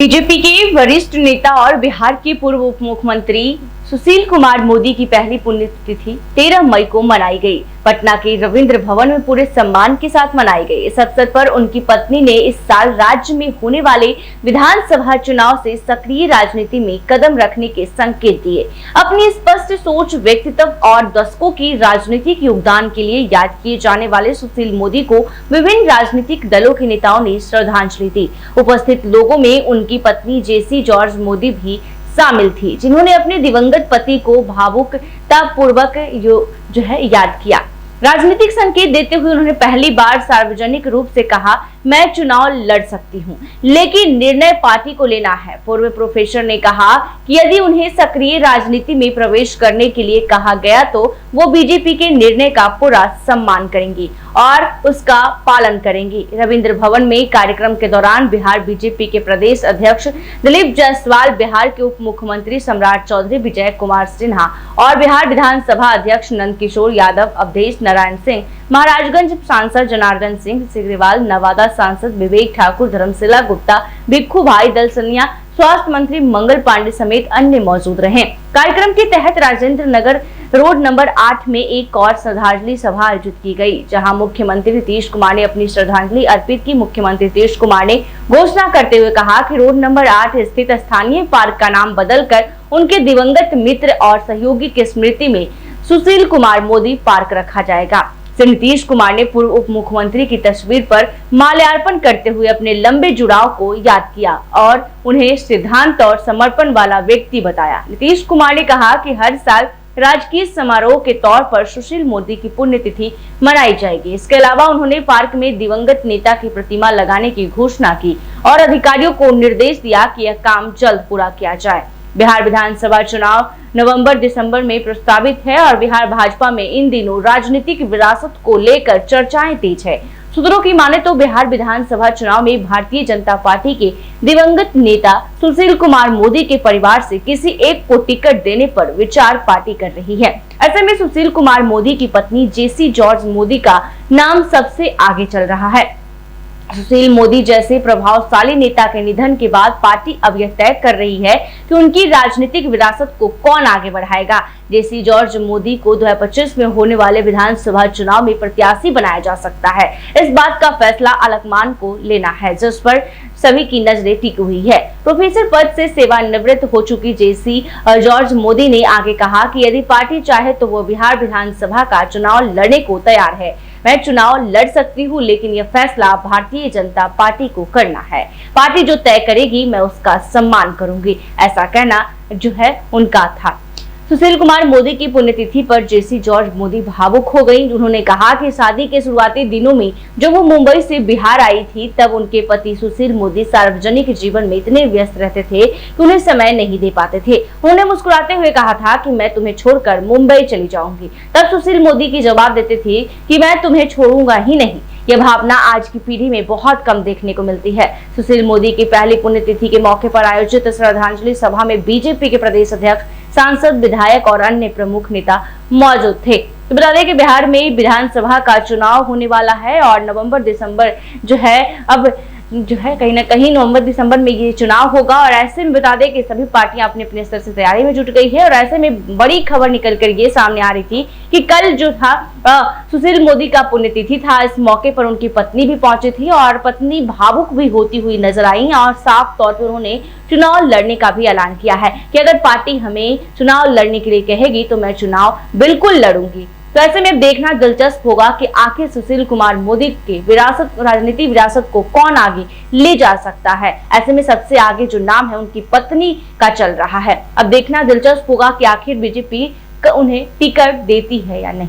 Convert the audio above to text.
BJP के वरिष्ठ नेता और बिहार के पूर्व उप मुख्यमंत्री सुशील कुमार मोदी की पहली पुण्यतिथि 13 मई को मनाई गई। पटना के रविंद्र भवन में पूरे सम्मान के साथ मनाई गई। इस अवसर पर उनकी पत्नी ने इस साल राज्य में होने वाले विधानसभा चुनाव से सक्रिय राजनीति में कदम रखने के संकेत दिए। अपनी स्पष्ट सोच, व्यक्तित्व और दशकों की राजनीतिक योगदान के लिए याद किए जाने वाले सुशील मोदी को विभिन्न राजनीतिक दलों के नेताओं ने श्रद्धांजलि दी। उपस्थित लोगों में उनकी पत्नी जेसी जॉर्ज मोदी भी शामिल थी, जिन्होंने अपने दिवंगत पति को भावुकतापूर्वक याद किया। राजनीतिक संकेत देते हुए उन्होंने पहली बार सार्वजनिक रूप से कहा, मैं चुनाव लड़ सकती हूं, लेकिन निर्णय पार्टी को लेना है। पूर्व प्रोफेसर ने कहा कि यदि उन्हें सक्रिय राजनीति में प्रवेश करने के लिए कहा गया तो वो बीजेपी के निर्णय का पूरा सम्मान करेंगी और उसका पालन करेंगी। रविंद्र भवन में कार्यक्रम के दौरान बिहार बीजेपी के प्रदेश अध्यक्ष दिलीप जायसवाल, बिहार के उप मुख्यमंत्री सम्राट चौधरी, विजय कुमार सिन्हा और बिहार विधानसभा अध्यक्ष नंदकिशोर यादव, अवधेश नारायण सिंह, महाराजगंज सांसद जनार्दन सिंह सिग्रीवाल, नवादा सांसद विवेक ठाकुर, धर्मशिला गुप्ता, भिक्खू भाई दलसनिया, स्वास्थ्य मंत्री मंगल पांडे समेत अन्य मौजूद रहे। कार्यक्रम के तहत राजेंद्र नगर रोड नंबर 8 में एक और श्रद्धांजलि सभा आयोजित की गई, जहां मुख्यमंत्री नीतीश कुमार ने अपनी श्रद्धांजलि अर्पित की। मुख्यमंत्री नीतीश कुमार ने घोषणा करते हुए कहा कि रोड नंबर 8 स्थित स्थानीय पार्क का नाम बदलकर उनके दिवंगत मित्र और सहयोगी की स्मृति में सुशील कुमार मोदी पार्क रखा जाएगा। नीतीश कुमार ने पूर्व उप मुख्यमंत्री की तस्वीर पर माल्यार्पण करते हुए अपने लंबे जुड़ाव को याद किया और उन्हें सिद्धांत और समर्पण वाला व्यक्ति बताया। नीतीश कुमार ने कहा कि हर साल राजकीय समारोह के तौर पर सुशील मोदी की पुण्यतिथि मनाई जाएगी। इसके अलावा उन्होंने पार्क में दिवंगत नेता की प्रतिमा लगाने की घोषणा की और अधिकारियों को निर्देश दिया कि यह काम जल्द पूरा किया जाए। बिहार विधानसभा चुनाव नवंबर-दिसंबर में प्रस्तावित है और बिहार भाजपा में इन दिनों राजनीतिक विरासत को लेकर चर्चाएं तेज है। सूत्रों की माने तो बिहार विधानसभा चुनाव में भारतीय जनता पार्टी के दिवंगत नेता सुशील कुमार मोदी के परिवार से किसी एक को टिकट देने पर विचार पार्टी कर रही है। ऐसे में सुशील कुमार मोदी की पत्नी जेसी जॉर्ज मोदी का नाम सबसे आगे चल रहा है। सुशील मोदी जैसे प्रभावशाली नेता के निधन के बाद पार्टी अब यह तय कर रही है कि उनकी राजनीतिक विरासत को कौन आगे बढ़ाएगा। जेसी जॉर्ज मोदी को 2025 में होने वाले विधानसभा चुनाव में प्रत्याशी बनाया जा सकता है। इस बात का फैसला आलाकमान को लेना है, जिस पर सभी की नजरें टिकी हुई है। प्रोफेसर पद से सेवानिवृत्त हो चुकी जेसी जॉर्ज मोदी ने आगे कहा कि यदि पार्टी चाहे तो वो बिहार विधानसभा का चुनाव लड़ने को तैयार है। मैं चुनाव लड़ सकती हूँ, लेकिन यह फैसला भारतीय जनता पार्टी को करना है। पार्टी जो तय करेगी मैं उसका सम्मान करूंगी, ऐसा कहना उनका था। सुशील कुमार मोदी की पुण्यतिथि पर जेसी जॉर्ज मोदी भावुक हो गई। उन्होंने कहा कि शादी के शुरुआती दिनों में जब वो मुंबई से बिहार आई थी, तब उनके पति सुशील मोदी सार्वजनिक जीवन में इतने व्यस्त रहते थे कि उन्हें समय नहीं दे पाते थे। उन्होंने मुस्कुराते हुए कहा था कि मैं तुम्हें छोड़कर मुंबई चली जाऊंगी। तब सुशील मोदी की जवाब देते थे कि मैं तुम्हें छोड़ूंगा ही नहीं। यह भावना आज की पीढ़ी में बहुत कम देखने को मिलती है। सुशील मोदी की पहली पुण्यतिथि के मौके पर आयोजित श्रद्धांजलि सभा में बीजेपी के प्रदेश अध्यक्ष, सांसद, विधायक और अन्य प्रमुख नेता मौजूद थे। तो बता दें कि बिहार में विधानसभा का चुनाव होने वाला है और नवंबर-दिसंबर अब कहीं ना कहीं नवंबर-दिसंबर में ये चुनाव होगा। और ऐसे में बता दें कि सभी पार्टियां अपने अपने स्तर से तैयारी में जुट गई है। और ऐसे में बड़ी खबर निकल कर ये सामने आ रही थी कि कल सुशील मोदी का पुण्यतिथि था। इस मौके पर उनकी पत्नी भी पहुंची थी और पत्नी भावुक भी होती हुई नजर आई और साफ तौर पर उन्होंने चुनाव लड़ने का भी ऐलान किया है कि अगर पार्टी हमें चुनाव लड़ने के लिए कहेगी तो मैं चुनाव बिल्कुल लड़ूंगी। तो ऐसे में देखना दिलचस्प होगा कि आखिर सुशील कुमार मोदी के राजनीतिक विरासत को कौन आगे ले जा सकता है। ऐसे में सबसे आगे जो नाम है उनकी पत्नी का चल रहा है। अब देखना दिलचस्प होगा कि आखिर बीजेपी उन्हें टिकट देती है या नहीं।